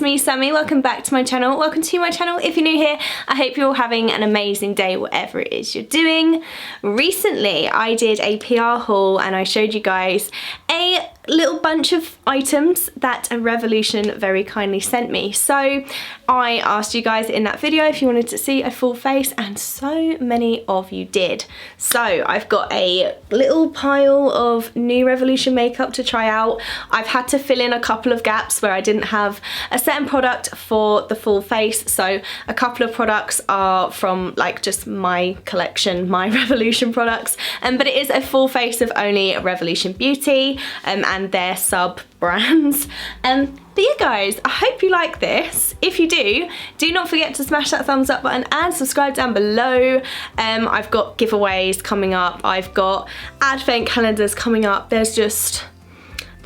me, Sammy. Welcome back to my channel. Welcome to my channel. If you're new here, I hope you're all having an amazing day, whatever it is you're doing. Recently, I did a PR haul and I showed you guys a little bunch of items that a Revolution very kindly sent me. So I asked you guys in that video if you wanted to see a full face, and so many of you did. So I've got a little pile of new Revolution makeup to try out. I've had to fill in a couple of gaps where I didn't have a certain product for the full face. So a couple of products are from like just my collection, my Revolution products, but it is a full face of only Revolution Beauty and their sub brands. But yeah guys, I hope you like this. If you do not forget to smash that thumbs up button and subscribe down below. I've got giveaways coming up, I've got advent calendars coming up, there's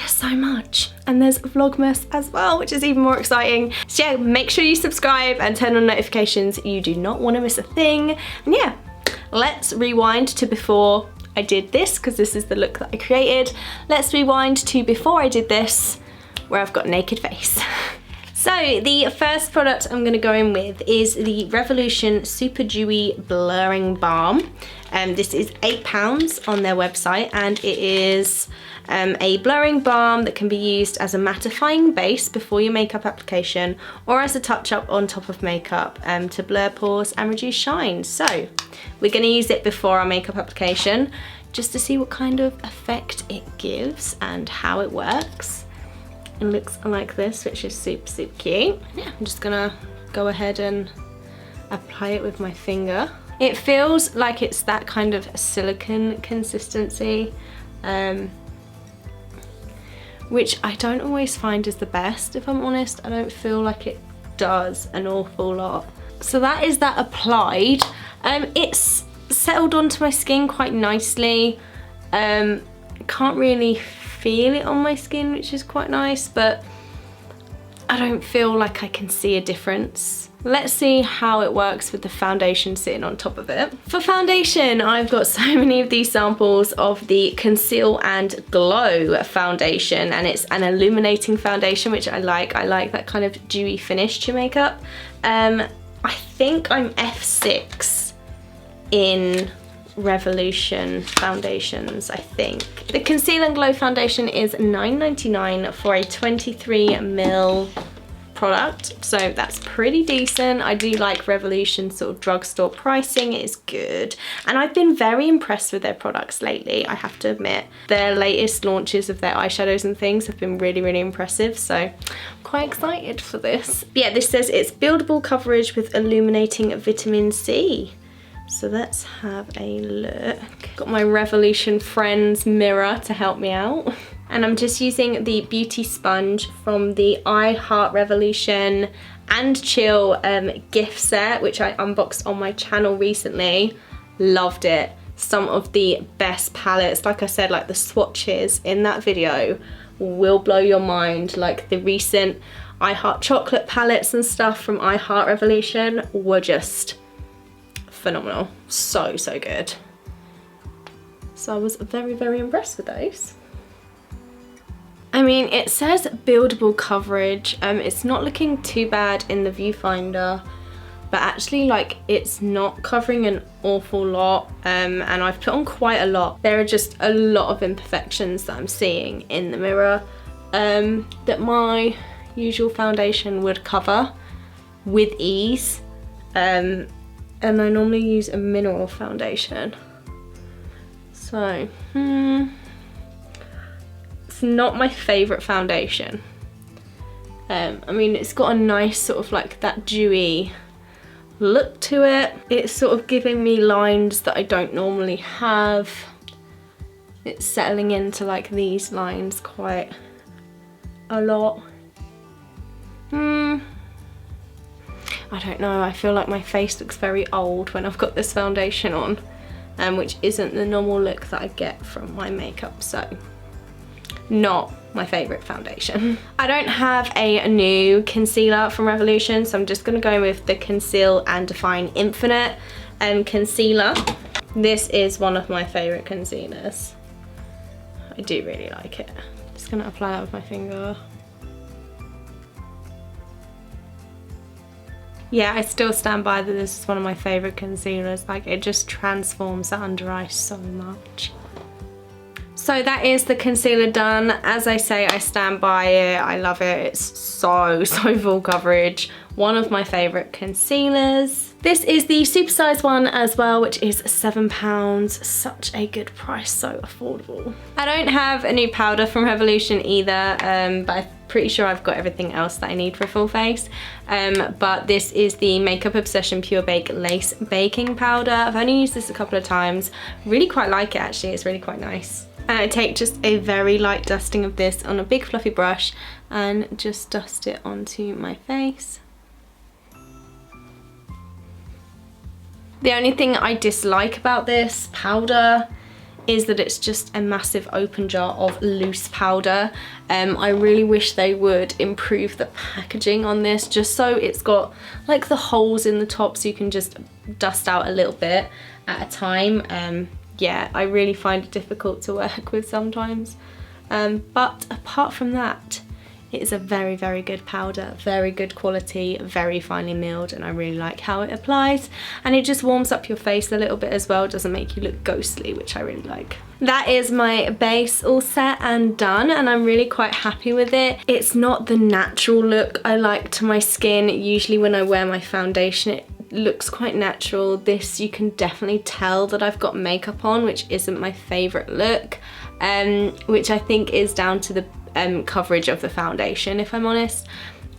so much, and there's Vlogmas as well, which is even more exciting. So yeah, make sure you subscribe and turn on notifications. You do not want to miss a thing. And yeah, let's rewind to before I did this, because this is the look that I created. Let's rewind to before I did this, where I've got a naked face. So the first product I'm going to go in with is the Revolution Super Dewy Blurring Balm. This is £8 on their website, and it is a blurring balm that can be used as a mattifying base before your makeup application or as a touch-up on top of makeup to blur pores and reduce shine. So we're going to use it before our makeup application just to see what kind of effect it gives and how it works. It looks like this, which is super, super cute. Yeah, I'm just gonna go ahead and apply it with my finger. It feels like it's that kind of silicone consistency, which I don't always find is the best, if I'm honest. I don't feel like it does an awful lot. So that is that applied. It's settled onto my skin quite nicely. Can't really feel it on my skin, which is quite nice, but I don't feel like I can see a difference. Let's see how it works with the foundation sitting on top of it. For foundation, I've got so many of these samples of the Conceal and Glow foundation, and it's an illuminating foundation, which I like. I like that kind of dewy finish to makeup. I think I'm F6 in Revolution foundations, I think. The Conceal and Glow foundation is $9.99 for a 23ml product, so that's pretty decent. I do like Revolution sort of drugstore pricing, it is good, and I've been very impressed with their products lately, I have to admit. Their latest launches of their eyeshadows and things have been really, really impressive, so I'm quite excited for this. But yeah, this says it's buildable coverage with illuminating vitamin C. So let's have a look. Got my Revolution Friends mirror to help me out. And I'm just using the beauty sponge from the I Heart Revolution and Chill gift set, which I unboxed on my channel recently. Loved it. Some of the best palettes, like I said, like the swatches in that video will blow your mind. Like the recent I Heart chocolate palettes and stuff from I Heart Revolution were just phenomenal. So good. So I was very, very impressed with those. I mean, it says buildable coverage. It's not looking too bad in the viewfinder, but actually like it's not covering an awful lot, and I've put on quite a lot. There are just a lot of imperfections that I'm seeing in the mirror that my usual foundation would cover with ease. And I normally use a mineral foundation. So, it's not my favourite foundation. I mean, it's got a nice sort of like that dewy look to it. It's sort of giving me lines that I don't normally have. It's settling into like these lines quite a lot. I don't know, I feel like my face looks very old when I've got this foundation on, which isn't the normal look that I get from my makeup, so not my favourite foundation. I don't have a new concealer from Revolution, so I'm just going to go with the Conceal and Define Infinite concealer. This is one of my favourite concealers. I do really like it. Just going to apply that with my finger. Yeah, I still stand by that this is one of my favourite concealers. Like, it just transforms the under eye so much. So that is the concealer done. As I say, I stand by it. I love it. It's so full coverage. One of my favourite concealers. This is the supersized one as well, which is £7. Such a good price, so affordable. I don't have a new powder from Revolution either, but I'm pretty sure I've got everything else that I need for a full face. But this is the Makeup Obsession Pure Bake Lace Baking Powder. I've only used this a couple of times. Really quite like it actually, it's really quite nice. And I take just a very light dusting of this on a big fluffy brush and just dust it onto my face. The only thing I dislike about this powder is that it's just a massive open jar of loose powder. I really wish they would improve the packaging on this, just so it's got like the holes in the top so you can just dust out a little bit at a time. Yeah, I really find it difficult to work with sometimes. But apart from that, it is a very good powder, very good quality, very finely milled, and I really like how it applies. And it just warms up your face a little bit as well, it doesn't make you look ghostly, which I really like. That is my base all set and done, and I'm really quite happy with it. It's not the natural look I like to my skin. Usually when I wear my foundation, it looks quite natural. This, you can definitely tell that I've got makeup on, which isn't my favourite look, which I think is down to the coverage of the foundation, if I'm honest.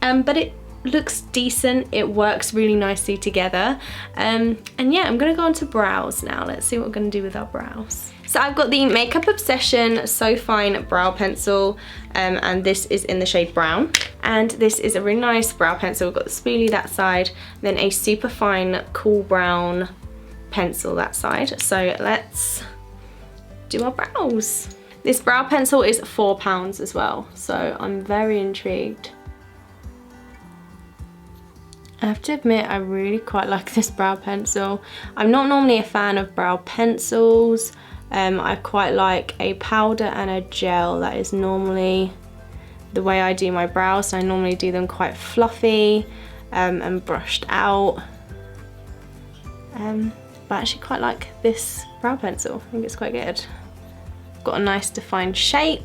But it looks decent, it works really nicely together. And yeah, I'm gonna go on to brows now. Let's see what we're gonna do with our brows. So I've got the Makeup Obsession So Fine Brow Pencil, and this is in the shade brown. And this is a really nice brow pencil. We've got the spoolie that side, then a super fine cool brown pencil that side. So let's do our brows. This brow pencil is £4 as well, so I'm very intrigued. I have to admit, I really quite like this brow pencil. I'm not normally a fan of brow pencils. I quite like a powder and a gel. That is normally the way I do my brows. I normally do them quite fluffy and brushed out. But I actually quite like this brow pencil. I think it's quite good. Got a nice defined shape.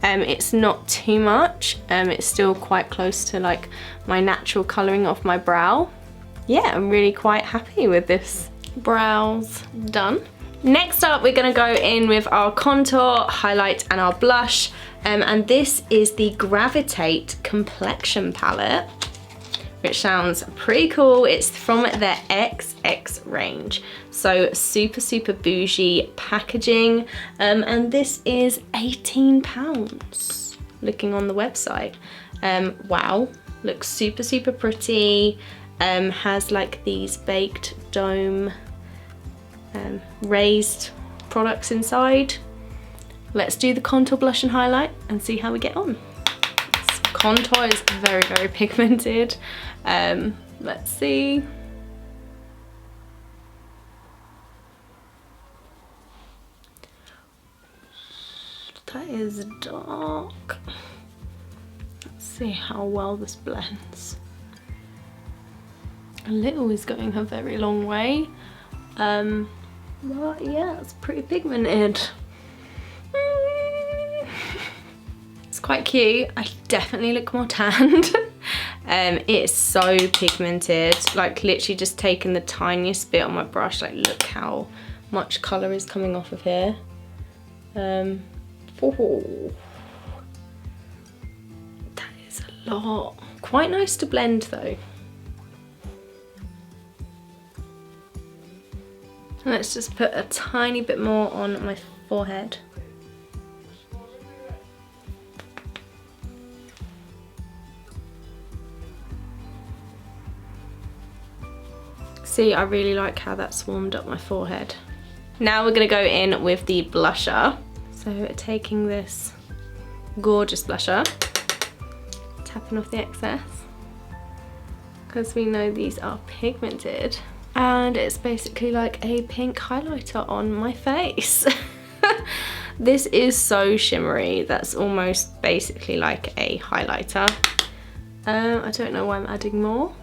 It's not too much. It's still quite close to like my natural colouring of my brow. Yeah, I'm really quite happy with this. Brows done. Next up, we're gonna go in with our contour, highlight, and our blush. And this is the Gravitate Complexion Palette, which sounds pretty cool. It's from their XX range. So super bougie packaging. And this is £18, looking on the website. Wow, looks super pretty. Has like these baked dome raised products inside. Let's do the contour, blush, and highlight and see how we get on. This contour is very pigmented. Let's see. That is dark. Let's see how well this blends. A little is going a very long way. But yeah, it's pretty pigmented. It's quite cute. I definitely look more tanned. It's so pigmented, like literally just taking the tiniest bit on my brush, like look how much colour is coming off of here. Oh, that is a lot. Quite nice to blend though. Let's just put a tiny bit more on my forehead. See, I really like how that's warmed up my forehead. Now we're gonna go in with the blusher. So taking this gorgeous blusher, tapping off the excess, because we know these are pigmented. And it's basically like a pink highlighter on my face. This is so shimmery, that's almost basically like a highlighter. I don't know why I'm adding more.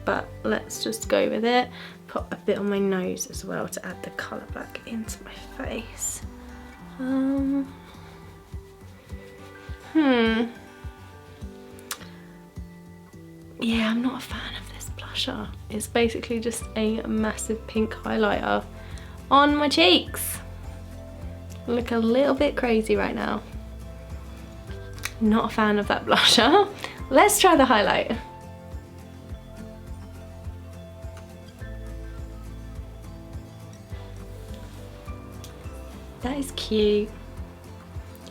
but let's just go with it. Put a bit on my nose as well to add the colour back into my face. Yeah, I'm not a fan of this blusher. It's basically just a massive pink highlighter on my cheeks. Look a little bit crazy right now. Not a fan of that blusher. Let's try the highlight. That is cute.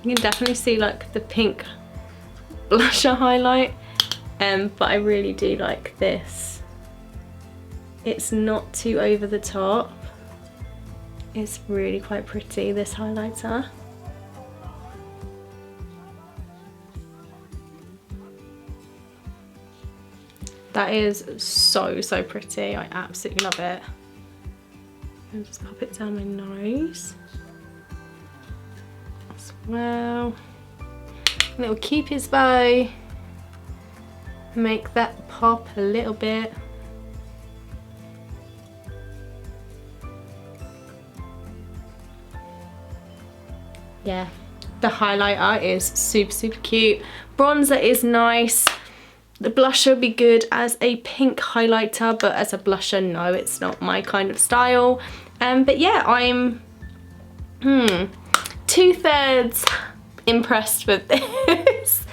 You can definitely see like the pink blusher highlight, but I really do like this. It's not too over the top. It's really quite pretty, this highlighter. That is so, so pretty. I absolutely love it. And just pop it down my nose as well. A little Cupid's bow. Make that pop a little bit. Yeah, the highlighter is super, super cute. Bronzer is nice. The blusher would be good as a pink highlighter, but as a blusher, no, it's not my kind of style. But yeah, I'm 2/3 impressed with this.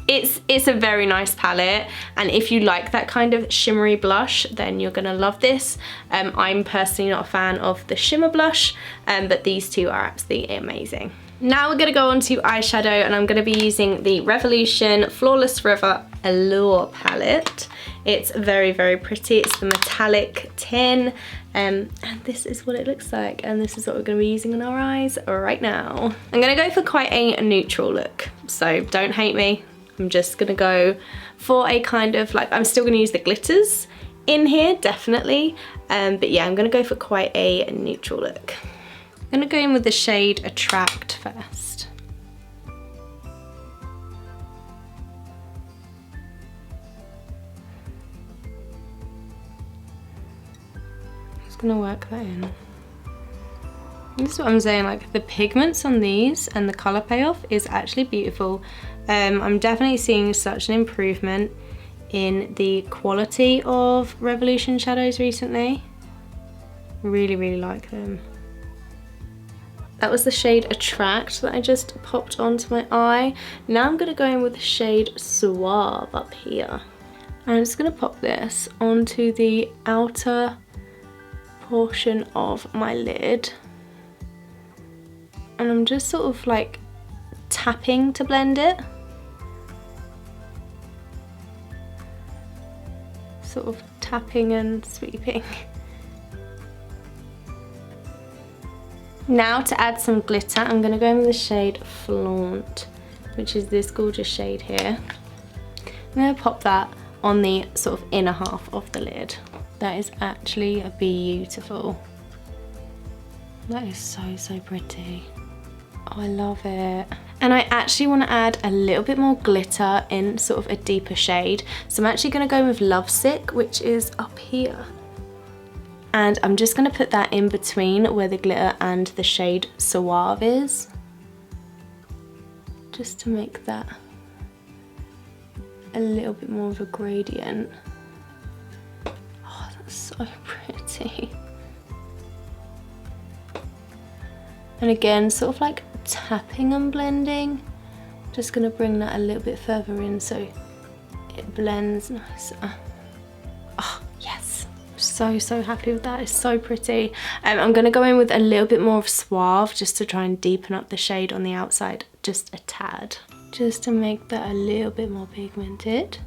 It's a very nice palette, and if you like that kind of shimmery blush, then you're gonna love this. I'm personally not a fan of the shimmer blush, but these two are absolutely amazing. Now we're gonna go on to eyeshadow, and I'm gonna be using the Revolution Flawless Forever Allure palette. It's very, very pretty. It's the metallic tin, and this is what it looks like, and this is what we're gonna be using on our eyes right now. I'm gonna go for quite a neutral look, so don't hate me. I'm just gonna go for a kind of like, I'm still gonna use the glitters in here, definitely, but yeah, I'm gonna go for quite a neutral look. I'm gonna go in with the shade Attract first. Just gonna work that in. This is what I'm saying, like the pigments on these and the colour payoff is actually beautiful. I'm definitely seeing such an improvement in the quality of Revolution shadows recently. Really, really like them. That was the shade Attract that I just popped onto my eye. Now I'm gonna go in with the shade Suave up here. I'm just gonna pop this onto the outer portion of my lid. And I'm just sort of like tapping to blend it. Sort of tapping and sweeping. Now to add some glitter, I'm gonna go in with the shade Flaunt, which is this gorgeous shade here. I'm gonna pop that on the sort of inner half of the lid. That is actually beautiful. That is so, so pretty. Oh, I love it. And I actually want to add a little bit more glitter in sort of a deeper shade. So I'm actually going to go with Lovesick, which is up here. And I'm just going to put that in between where the glitter and the shade Suave is. Just to make that a little bit more of a gradient. Oh, that's so pretty. And again, sort of like tapping and blending. Just gonna bring that a little bit further in so it blends nicer. Oh, yes. So, so happy with that. It's so pretty. I'm gonna go in with a little bit more of Suave just to try and deepen up the shade on the outside, just a tad. Just to make that a little bit more pigmented.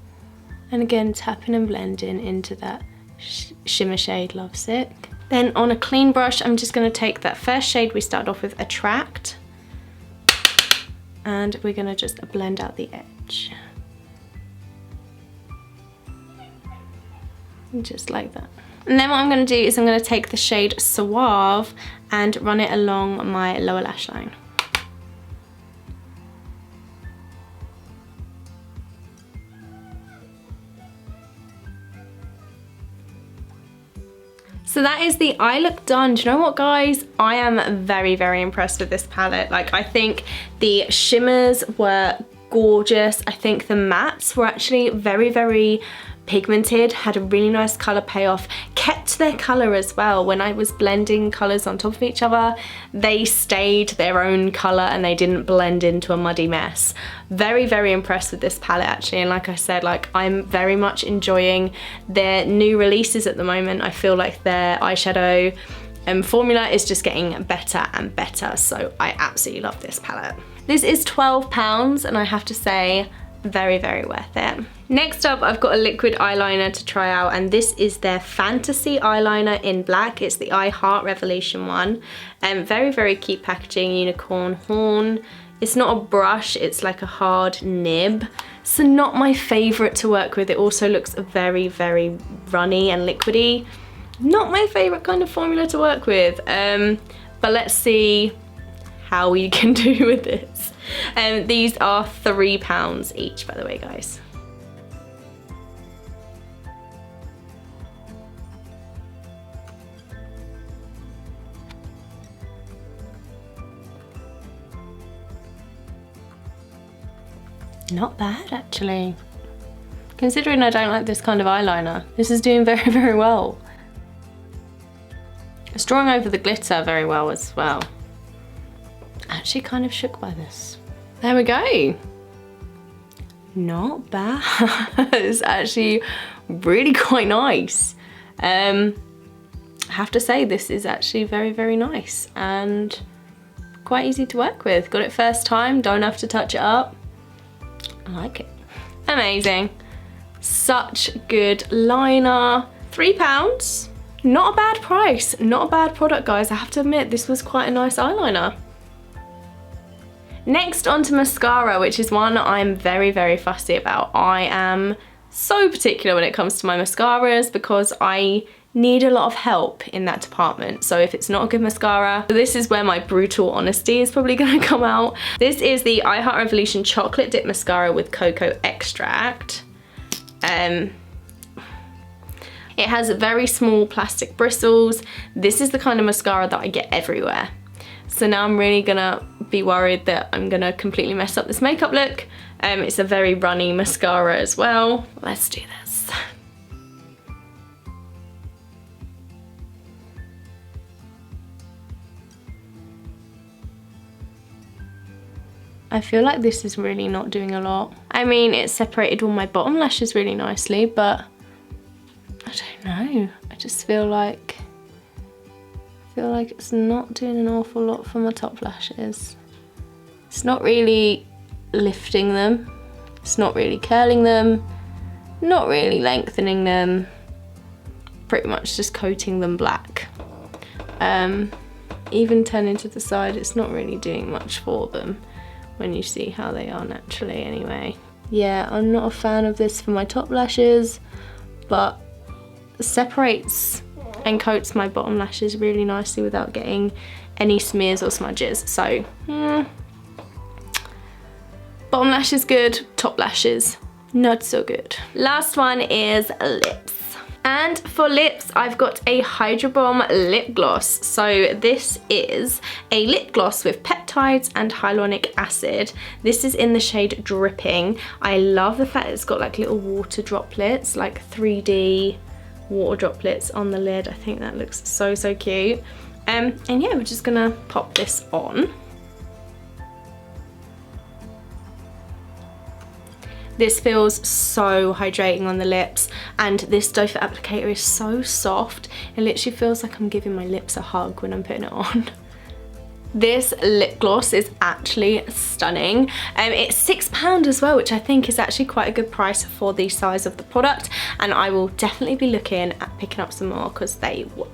And again, tapping and blending into that shimmer shade Lovesick. Then on a clean brush, I'm just gonna take that first shade we started off with, Attract, and we're gonna just blend out the edge. Just like that. And then what I'm gonna do is I'm gonna take the shade Suave and run it along my lower lash line. So that is the eye look done. Do you know what, guys? I am very, very impressed with this palette. Like, I think the shimmers were gorgeous. I think the mattes were actually very, very pigmented, had a really nice colour payoff, kept their colour as well. When I was blending colours on top of each other, they stayed their own colour and they didn't blend into a muddy mess. Very, very impressed with this palette actually, and like I said, like, I'm very much enjoying their new releases at the moment. I feel like their eyeshadow formula is just getting better and better, so I absolutely love this palette. This is £12 and I have to say, very, very worth it. Next up, I've got a liquid eyeliner to try out, and this is their Fantasy eyeliner in black. It's the I Heart Revolution one. Very, very cute packaging, unicorn horn. It's not a brush, it's like a hard nib. So not my favourite to work with. It also looks very, very runny and liquidy. Not my favourite kind of formula to work with. But let's see how we can do with this. These are £3 each, by the way, guys. Not bad, actually. Considering I don't like this kind of eyeliner, this is doing very, very well. It's drawing over the glitter very well as well. Actually kind of shook by this. There we go. Not bad. It's actually really quite nice. I have to say, this is actually very, very nice and quite easy to work with. Got it first time, don't have to touch it up. I like it. Amazing. Such good liner. £3. Not a bad price. Not a bad product, guys. I have to admit, this was quite a nice eyeliner. Next, onto mascara, which is one I'm very, very fussy about. I am so particular when it comes to my mascaras because I need a lot of help in that department. So if it's not a good mascara, this is where my brutal honesty is probably gonna come out. This is the I Heart Revolution Chocolate Dip Mascara with cocoa extract. It has very small plastic bristles. This is the kind of mascara that I get everywhere. So now I'm really gonna be worried that I'm gonna completely mess up this makeup look. It's a very runny mascara as well. Let's do this. I feel like this is really not doing a lot. I mean, it separated all my bottom lashes really nicely, but I don't know. I just feel like it's not doing an awful lot for my top lashes. It's not really lifting them. It's not really curling them. Not really lengthening them. Pretty much just coating them black. Even turning to the side, it's not really doing much for them when you see how they are naturally anyway. Yeah, I'm not a fan of this for my top lashes, but separates and coats my bottom lashes really nicely without getting any smears or smudges. So, bottom lashes good, top lashes not so good. Last one is lips. And for lips, I've got a Hydro Bomb lip gloss. So this is a lip gloss with peptides and hyaluronic acid. This is in the shade Dripping. I love the fact it's got like little water droplets, like 3D water droplets on the lid. I think that looks so, so cute. And yeah, we're just gonna pop this on. This feels so hydrating on the lips, and this doe foot applicator is so soft. It literally feels like I'm giving my lips a hug when I'm putting it on. This lip gloss is actually stunning. It's £6 as well, which I think is actually quite a good price for the size of the product, and I will definitely be looking at picking up some more because they were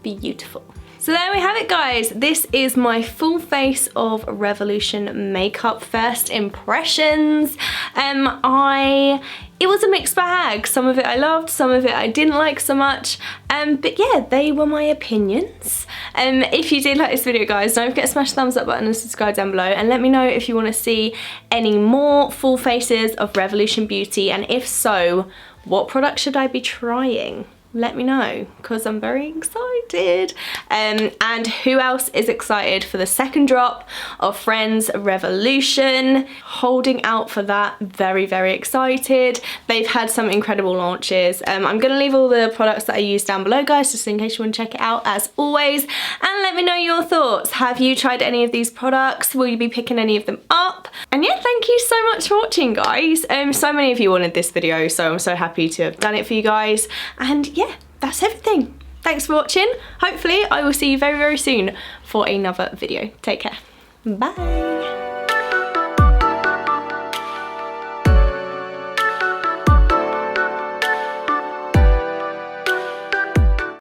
beautiful. So there we have it, guys. This is my full face of Revolution makeup first impressions. It was a mixed bag. Some of it I loved, some of it I didn't like so much. But yeah, they were my opinions. If you did like this video, guys, don't forget to smash the thumbs up button and subscribe down below, and let me know if you want to see any more full faces of Revolution Beauty, and if so, what product should I be trying? let me know, because I'm very excited. And who else is excited for the second drop of Friends Revolution? Holding out for that, very, very excited. They've had some incredible launches. I'm gonna leave all the products that I use down below, guys, just in case you want to check it out as always. And let me know your thoughts. Have you tried any of these products? Will you be picking any of them up? And yeah, thank you so much for watching, guys. So many of you wanted this video, so I'm so happy to have done it for you guys. And yeah, that's everything. Thanks for watching. Hopefully I will see you very, very soon for another video. Take care. Bye.